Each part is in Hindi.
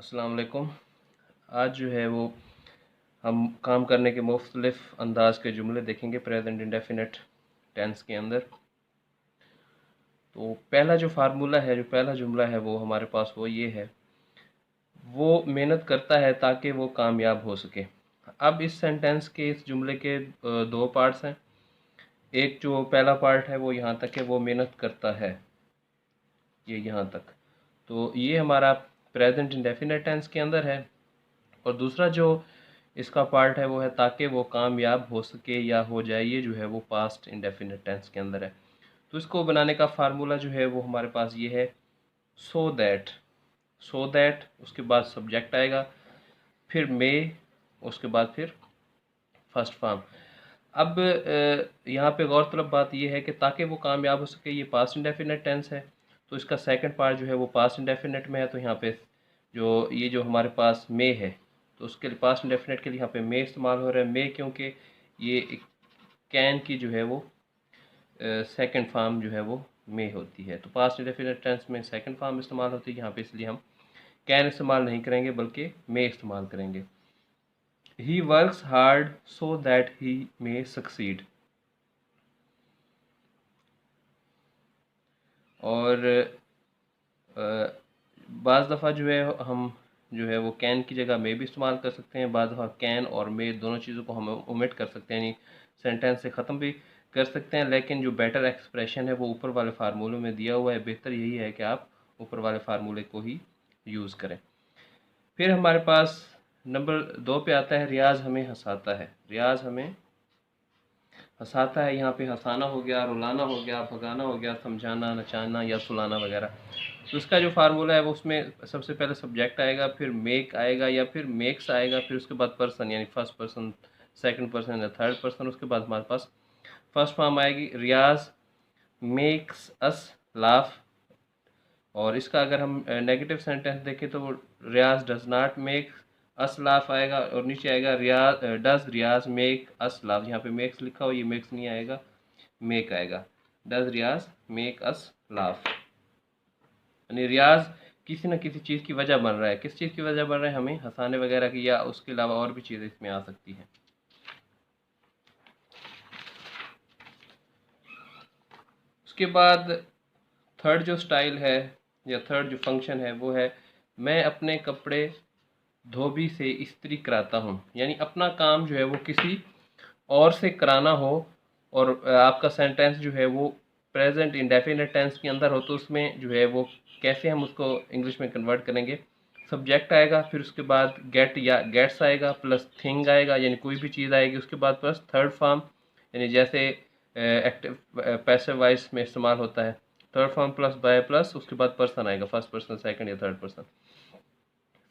अस्सलाम वालेकुम। आज जो है वो हम काम करने के मुख्तलिफ अंदाज के जुमले देखेंगे प्रेजेंट इंडेफिनिट टेंस के अंदर। तो पहला जो फार्मूला है, जो पहला जुमला है वो हमारे पास वो ये है, वो मेहनत करता है ताकि वो कामयाब हो सके। अब इस सेंटेंस के, इस जुमले के दो पार्ट्स हैं। एक जो पहला पार्ट है वो यहाँ तक है, वो मेहनत करता है, ये यहाँ तक। तो ये हमारा प्रेजेंट इंडेफिनिट टेंस के अंदर है। और दूसरा जो इसका पार्ट है वो है ताकि वो कामयाब हो सके या हो जाए, ये जो है वो पास्ट इंडेफिनिट टेंस के अंदर है। तो इसको बनाने का फार्मूला जो है वो हमारे पास ये है, सो दैट। सो दैट, उसके बाद सब्जेक्ट आएगा, फिर मे, उसके बाद फिर फर्स्ट फॉर्म। अब यहाँ पे गौरतलब बात ये है कि ताकि वो कामयाब हो सके, ये पास्ट इंडेफिनिट टेंस है। तो इसका सेकंड पार्ट जो है वो पास्ट इंडेफिनिट में है। तो यहाँ पे जो हमारे पास मे है, तो उसके लिए पास्ट इंडेफिनिट के लिए यहाँ पे मे इस्तेमाल हो रहा है। मे क्योंकि ये कैन की जो है वो सेकंड फॉर्म जो है वो मे होती है। तो पास्ट इंडेफिनिट टेंस में सेकंड फॉर्म इस्तेमाल होती है यहाँ पे, इसलिए हम कैन इस्तेमाल नहीं करेंगे बल्कि मे इस्तेमाल करेंगे। He works hard so that he may succeed. और बाज़ दफ़ा जो है हम जो है वो कैन की जगह मे भी इस्तेमाल कर सकते हैं। बाज़ दफ़ा कैन और मे दोनों चीज़ों को हम ओमिट कर सकते हैं, यानी सेंटेंस से ख़त्म भी कर सकते हैं। लेकिन जो बेटर एक्सप्रेशन है वो ऊपर वाले फार्मूले में दिया हुआ है। बेहतर यही है कि आप ऊपर वाले फार्मूले को ही यूज़ करें। फिर हमारे पास नंबर 2 पे आता है, रियाज हमें हंसाता है। रियाज हमें हंसाता है, यहाँ पे हंसाना हो गया, रुलाना हो गया, भगाना हो गया, समझाना, नचाना या सुलाना वगैरह। तो इसका जो फार्मूला है वो, उसमें सबसे पहले सब्जेक्ट आएगा, फिर मेक आएगा या फिर मेक्स आएगा, फिर उसके बाद पर्सन, यानी फर्स्ट पर्सन, सेकंड पर्सन या थर्ड पर्सन। उसके बाद हमारे पास फर्स्ट फॉर्म आएगी, रियाज मेक्स अस लाफ। और इसका अगर हम नेगेटिव सेंटेंस देखें तो Riyaz does not make us laugh आएगा, और नीचे आएगा Riyaz does Riyaz make us laugh. यहाँ पे मेक्स लिखा हो, ये मेक्स नहीं आएगा, मेक आएगा। Does Riyaz make us laugh, यानी रियाज किसी न किसी चीज़ की वजह बन रहा है। किस चीज़ की वजह बन रहा है? हमें हंसाने वगैरह की, या उसके अलावा और भी चीज़ें इसमें आ सकती हैं। उसके बाद थर्ड जो स्टाइल है या थर्ड जो फंक्शन है वो है, मैं अपने कपड़े धोबी से इस्त्री कराता हूँ। यानी अपना काम जो है वो किसी और से कराना हो, और आपका सेंटेंस जो है वो प्रेजेंट इंडेफिनिट टेंस के अंदर हो, तो उसमें जो है वो कैसे हम उसको इंग्लिश में कन्वर्ट करेंगे। सब्जेक्ट आएगा, फिर उसके बाद गेट या गेट्स आएगा, प्लस थिंग आएगा, यानी कोई भी चीज़ आएगी। उसके बाद प्लस थर्ड फॉर्म, यानी जैसे एक्टिव पैसिव वॉइस में इस्तेमाल होता है, third form plus by plus उसके बाद पर्सन आएगा, फर्स्ट पर्सन, सेकंड या थर्ड पर्सन।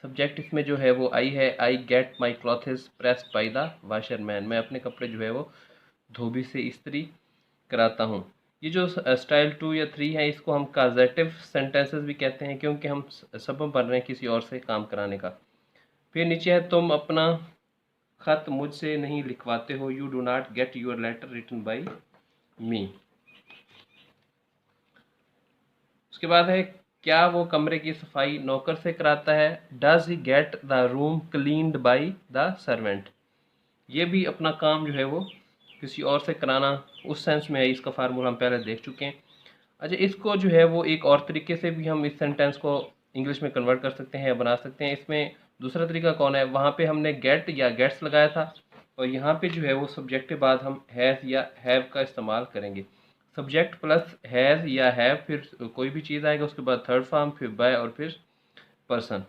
सब्जेक्ट इसमें जो है वो आई है, I get my clothes pressed by the washer man. मैं अपने कपड़े जो है वो धोबी से इस्त्री कराता हूँ। ये जो स्टाइल 2 या 3 है, इसको हम काजेटिव सेंटेंसेस भी कहते हैं, क्योंकि हम सबब बन रहे हैं किसी और से काम कराने का। फिर नीचे है, तुम अपना खत मुझसे नहीं लिखवाते हो, you do not get your letter written by me. उसके बाद है, क्या वो कमरे की सफाई नौकर से कराता है, does he get the room cleaned by the servant. ये भी अपना काम जो है वो किसी और से कराना, उस सेंस में है। इसका फार्मूला हम पहले देख चुके हैं। अच्छा, इसको जो है वो एक और तरीके से भी हम इस सेंटेंस को इंग्लिश में कन्वर्ट कर सकते हैं या बना सकते हैं। इसमें दूसरा तरीका कौन है? वहाँ पे हमने गेट या गेट्स लगाया था, और यहाँ पे जो है वो सब्जेक्ट के बाद हम हैज़ या हैव का इस्तेमाल करेंगे। सब्जेक्ट प्लस हैज़ या हैव, फिर कोई भी चीज़ आएगा, उसके बाद थर्ड फॉर्म, फिर बाय और फिर पर्सन।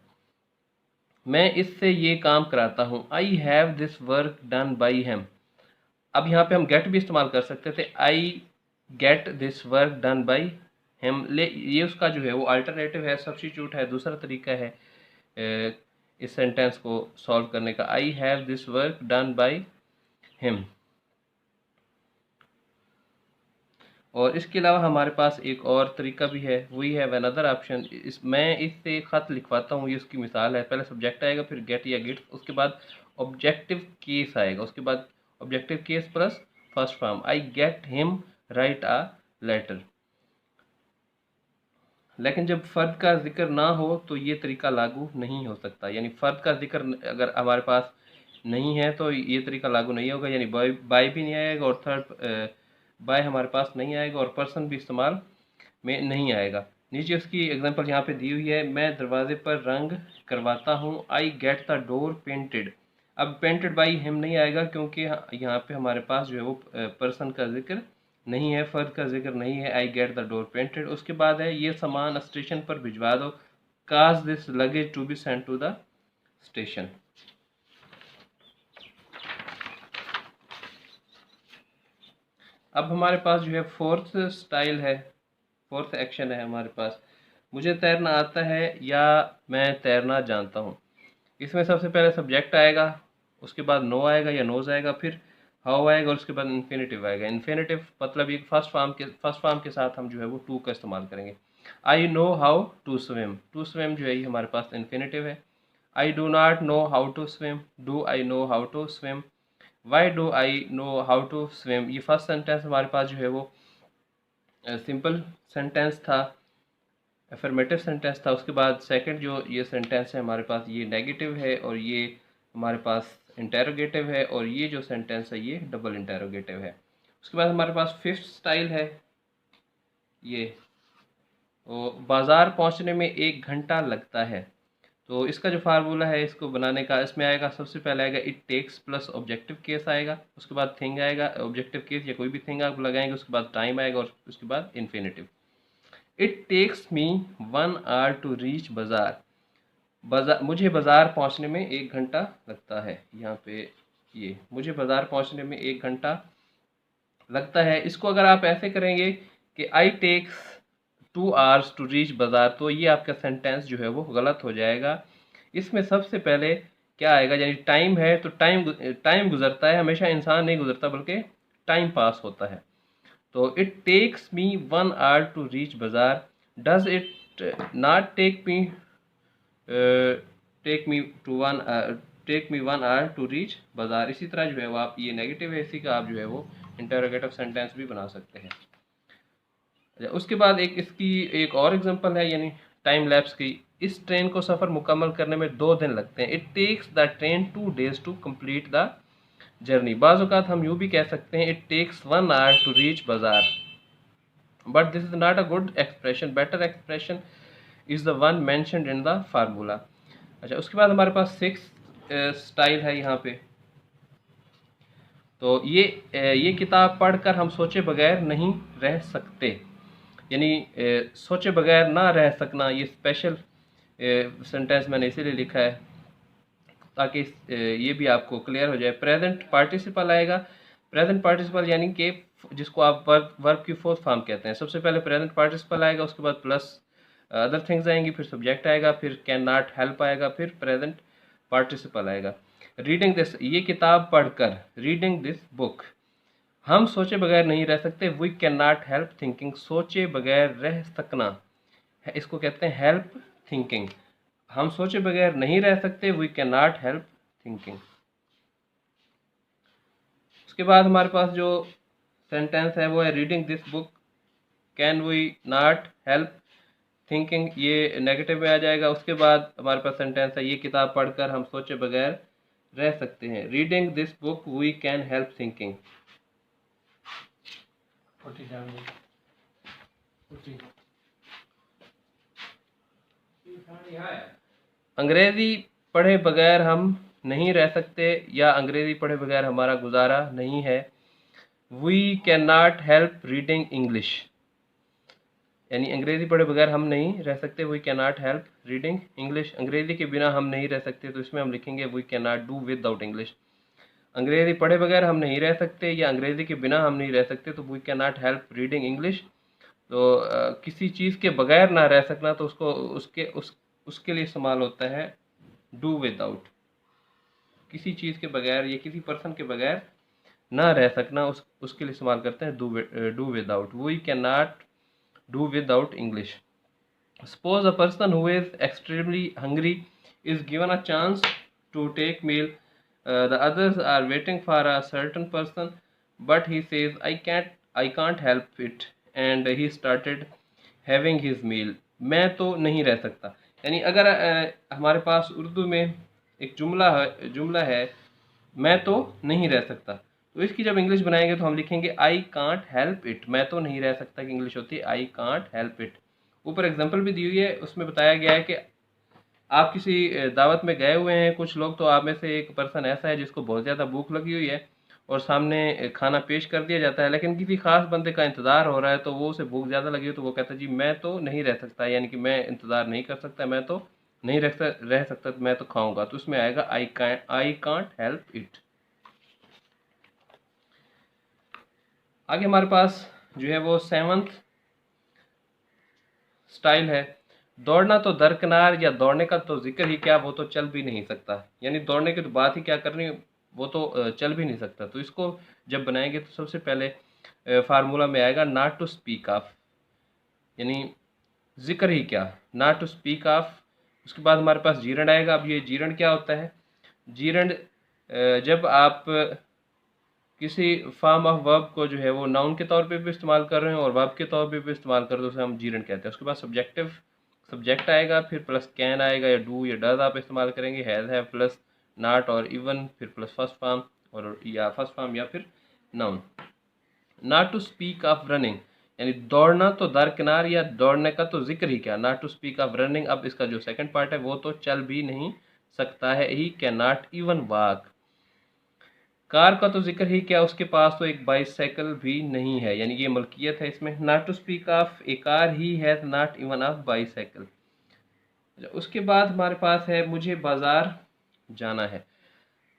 मैं इससे ये काम कराता हूँ, I have this work done by him. अब यहाँ पे हम गेट भी इस्तेमाल कर सकते थे, I get this work done by him. ले, ये उसका जो है वो अल्टरनेटिव है, सब्स्टिट्यूट है, दूसरा तरीका है इस सेंटेंस को सॉल्व करने का। I have this work done by him. और इसके अलावा हमारे पास एक और तरीका भी है, वही है अनदर ऑप्शन। मैं इससे खत लिखवाता हूँ, ये उसकी मिसाल है। पहले सब्जेक्ट आएगा, फिर गेट या गेट, उसके बाद ऑब्जेक्टिव केस आएगा, उसके बाद objective case plus first form, I get him write a letter. लेकिन जब फ़र्द का ज़िक्र ना हो तो ये तरीका लागू नहीं हो सकता। यानी फ़र्द का ज़िक्र अगर हमारे पास नहीं है तो ये तरीका लागू नहीं होगा, यानी बाय बाय भी नहीं आएगा और थर्ड बाय हमारे पास नहीं आएगा और पर्सन भी इस्तेमाल में नहीं आएगा। नीचे उसकी एग्जांपल यहाँ पे दी हुई है, मैं दरवाजे पर रंग करवाता हूँ, आई गेट द डोर पेंटेड। अब पेंटेड बाई हम नहीं आएगा क्योंकि यहाँ पे हमारे पास जो है वो पर्सन का जिक्र नहीं है, फर्द का जिक्र नहीं है। I get the door painted. उसके बाद है, ये सामान स्टेशन पर भिजवा दो, cause this luggage to be sent to the station. अब हमारे पास जो है फोर्थ स्टाइल है, फोर्थ एक्शन है हमारे पास, मुझे तैरना आता है या मैं तैरना जानता हूँ। इसमें सबसे पहले सब्जेक्ट आएगा, उसके बाद नो आएगा या नोज आएगा, फिर हाउ आएगा और उसके बाद इन्फिनेटिव आएगा। इन्फिनेटिव मतलब ये फर्स्ट फॉर्म के साथ हम जो है वो टू का इस्तेमाल करेंगे। I know how to swim, to swim जो है ये हमारे पास इन्फिनेटिव है। I do not know how to swim, do I know how to swim. Why do I know how to swim, ये फर्स्ट सेंटेंस हमारे पास जो है वो सिंपल सेंटेंस था, अफर्मेटिव सेंटेंस था। उसके बाद सेकंड जो ये सेंटेंस है हमारे पास, ये नेगेटिव है और ये हमारे पास इंटेरोगेटिव है, और ये जो सेंटेंस है ये डबल इंटेरोगेटिव है। उसके बाद हमारे पास फिफ्थ स्टाइल है ये, तो बाज़ार पहुंचने में 1 घंटा लगता है। तो इसका जो फार्मूला है इसको बनाने का, इसमें आएगा सबसे पहले आएगा it takes plus objective case आएगा, उसके बाद थिंग आएगा, ऑब्जेक्टिव केस या कोई भी थिंग आप लगाएंगे, उसके बाद टाइम आएगा और उसके बाद infinitive. It takes me 1 hour to reach बाज़ार, बाज़ार मुझे बाज़ार पहुंचने में 1 घंटा लगता है। यहाँ पे ये मुझे बाज़ार पहुंचने में 1 घंटा लगता है, इसको अगर आप ऐसे करेंगे कि आई टेक्स 2 आवर्स टू रीच बाज़ार, तो ये आपका सेंटेंस जो है वो गलत हो जाएगा। इसमें सबसे पहले क्या आएगा, यानी टाइम है तो टाइम गुजरता है, हमेशा इंसान नहीं गुजरता बल्कि टाइम पास होता है। तो it takes me 1 hour to reach bazaar, does it not take me to one take me 1 hour to reach bazaar. इसी तरह जो है वो आप, ये नेगेटिव है, इसी का आप जो है वो इंटरोगेटिव सेंटेंस भी बना सकते हैं। उसके बाद एक इसकी एक और एग्जांपल है, यानी टाइम लैप्स की। इस ट्रेन को सफ़र मुकम्मल करने में 2 दिन लगते हैं, it takes the train 2 days to complete the journey. बाज़ औक़ात हम यूँ भी कह सकते हैं, it takes 1 hour to reach bazaar, but this is not a good expression, better expression is the one mentioned in the formula. अच्छा, उसके बाद हमारे पास सिक्स स्टाइल है यहाँ पे। तो ये किताब पढ़कर हम सोचे बगैर नहीं रह सकते, यानी सोचे बगैर ना रह सकना, ये स्पेशल सेंटेंस मैंने इसीलिए लिखा है ताकि ये भी आपको क्लियर हो जाए। प्रेजेंट पार्टिसिपल आएगा, प्रेजेंट पार्टिसिपल यानी कि जिसको आप वर्ब की फोर्थ फॉर्म कहते हैं। सबसे पहले प्रेजेंट पार्टिसिपल आएगा, उसके बाद प्लस अदर थिंग्स आएंगी, फिर सब्जेक्ट आएगा, फिर कैन नॉट हेल्प आएगा, फिर प्रेजेंट पार्टिसिपल आएगा। रीडिंग दिस, ये किताब पढ़कर, रीडिंग दिस बुक, हम सोचे बगैर नहीं रह सकते, we can not help thinking, सोचे बगैर रह सकना इसको कहते हैं हेल्प थिंकिंग। हम सोचे बगैर नहीं रह सकते, we can not help thinking. उसके बाद हमारे पास जो सेंटेंस है वो है, reading this book can we not help thinking, ये नेगेटिव में आ जाएगा। उसके बाद हमारे पास सेंटेंस है, ये किताब पढ़कर हम सोचे बगैर रह सकते हैं, reading this book we can help thinking. अंग्रेजी पढ़े बगैर हम नहीं रह सकते या अंग्रेजी पढ़े बगैर हमारा गुजारा नहीं है, we can not help reading English, यानी अंग्रेजी पढ़े बगैर हम नहीं रह सकते, we can not help reading English. अंग्रेजी के बिना हम नहीं रह सकते, तो इसमें हम लिखेंगे we can not do without English. अंग्रेजी पढ़े बगैर हम नहीं रह सकते या अंग्रेजी के बिना हम नहीं रह सकते, तो we can not help reading English. तो किसी चीज़ के बगैर ना रह सकना, तो उसको उसके लिए इस्तेमाल होता है डू विदाउट। किसी चीज़ के बगैर या किसी पर्सन के बगैर ना रह सकना, उसके लिए इस्तेमाल करते हैं do without. We can not do without English. Suppose a person who is extremely hungry is given a chance to take meal, the others are waiting for a certain person, but he says I can't help it, and he started having his meal. मैं तो नहीं रह सकता। यानी अगर हमारे पास उर्दू में एक जुमला है मैं तो नहीं रह सकता, तो इसकी जब इंग्लिश बनाएंगे तो हम लिखेंगे आई कांट हेल्प इट। मैं तो नहीं रह सकता की इंग्लिश होती है आई कांट हेल्प इट। ऊपर एग्जाम्पल भी दी हुई है, उसमें बताया गया है कि आप किसी दावत में गए हुए हैं कुछ लोग, तो आप में से एक पर्सन ऐसा है जिसको बहुत ज़्यादा भूख लगी हुई है और सामने खाना पेश कर दिया जाता है, लेकिन किसी खास बंदे का इंतज़ार हो रहा है, तो वो उसे भूख ज़्यादा लगी हो तो वो कहता है जी मैं तो नहीं रह सकता, यानी कि मैं इंतज़ार नहीं कर सकता, मैं तो नहीं रह सकता, मैं तो खाऊंगा। तो उसमें आएगा आई कांट हेल्प इट। आगे हमारे पास जो है वो सेवंथ स्टाइल है, दौड़ना तो दरकिनार या दौड़ने का तो जिक्र ही क्या, वो तो चल भी नहीं सकता। यानी दौड़ने की तो बात ही क्या करनी, वो तो चल भी नहीं सकता। तो इसको जब बनाएंगे तो सबसे पहले फार्मूला में आएगा नॉट टू स्पीक ऑफ, यानी जिक्र ही क्या, नॉट टू स्पीक ऑफ। उसके बाद हमारे पास जीरण आएगा। अब ये जीरण क्या होता है, जीरण जब आप किसी फॉर्म ऑफ वर्ब को जो है वो नाउन के तौर पे भी इस्तेमाल कर रहे हैं और वर्ब के तौर पे भी इस्तेमाल कर रहे हैं, उसे हम जीरण कहते हैं। उसके बाद सब्जेक्ट आएगा, फिर प्लस कैन आएगा या डू या डज आप इस्तेमाल करेंगे, हैज़ हैव प्लस नॉट और इवन, फिर प्लस फर्स्ट फॉर्म और या फर्स्ट फॉर्म या फिर noun. Not to speak of running, यानी दौड़ना तो दरकिनार या दौड़ने का तो जिक्र ही क्या, not to speak of running. अब इसका जो सेकंड पार्ट है वो तो चल भी नहीं सकता है, he can not even walk. Car का तो जिक्र ही क्या, उसके पास तो एक बाइसाइकिल भी नहीं है, यानी ये मलकियत है इसमें। Not to speak of a car, he has not even of bicycle. उसके बाद हमारे पास है मुझे बाजार जाना है।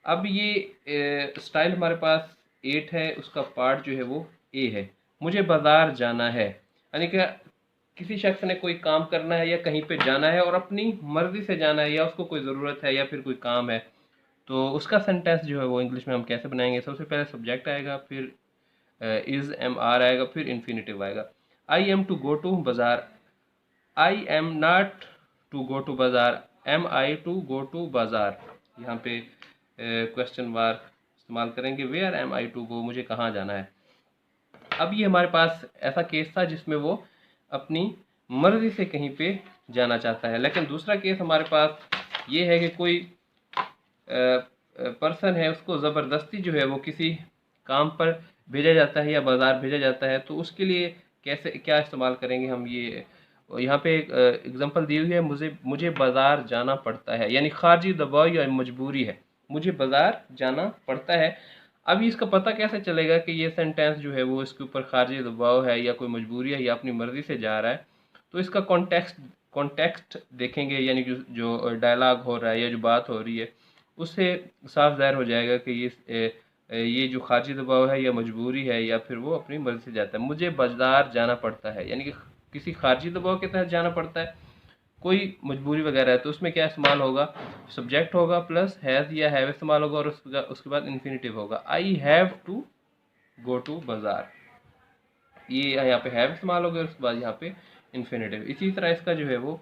अब ये स्टाइल हमारे पास 8 है, उसका पार्ट जो है वो ए है। मुझे बाजार जाना है, यानी कि किसी शख्स ने कोई काम करना है या कहीं पे जाना है और अपनी मर्जी से जाना है, या उसको कोई ज़रूरत है या फिर कोई काम है, तो उसका सेंटेंस जो है वो इंग्लिश में हम कैसे बनाएंगे। सबसे पहले सब्जेक्ट आएगा, फिर इज़ एम आर आएगा, फिर इन्फिनेटिव आएगा। I am to go to bazaar, I am not to go to bazaar, am I to go to bazaar. यहाँ पे क्वेश्चन मार्क इस्तेमाल करेंगे, where am I to go, मुझे कहाँ जाना है। अब ये हमारे पास ऐसा केस था जिसमें वो अपनी मर्जी से कहीं पे जाना चाहता है, लेकिन दूसरा केस हमारे पास ये है कि कोई पर्सन है, उसको ज़बरदस्ती जो है वो किसी काम पर भेजा जाता है या बाज़ार भेजा जाता है, तो उसके लिए कैसे क्या इस्तेमाल करेंगे हम। ये यहाँ पे एक एग्जांपल दी हुई है, मुझे बाज़ार जाना पड़ता है, यानी खारजी दबाव या मजबूरी है, मुझे बाज़ार जाना पड़ता है। अब इसका पता कैसे चलेगा कि ये सेंटेंस जो है वो इसके ऊपर खारजी दबाव है या कोई मजबूरी है या अपनी मर्ज़ी से जा रहा है। तो इसका कॉन्टेक्स्ट देखेंगे, यानी जो डायलॉग हो रहा है या जो बात हो रही है उससे साफ ज़ाहिर हो जाएगा कि ये जो खारजी दबाव है या मजबूरी है या फिर वो अपनी मर्ज़ी से जाता है। मुझे बाज़ार जाना पड़ता है, यानी कि किसी खारजी दबाव के तहत जाना पड़ता है, कोई मजबूरी वगैरह है, तो उसमें क्या इस्तेमाल होगा, सब्जेक्ट होगा प्लस हैज़ या हैव इस्तेमाल होगा और उसके बाद इन्फिनेटिव होगा। I have to go to बाज़ार, ये यहाँ पे हैव इस्तेमाल होगा और उसके बाद यहाँ पे इन्फिनेटिव। इसी तरह इसका जो है वो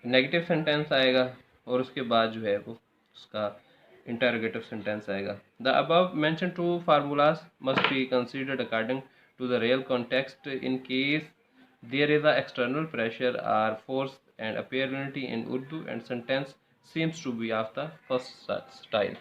नेगेटिव सेंटेंस आएगा और उसके बाद जो है वो उसका इंटरोगेटिव सेंटेंस आएगा। The above mention two formulas must be considered according to the real context in case there is a external pressure or force and apparently in Urdu and sentence seems to be of the first style.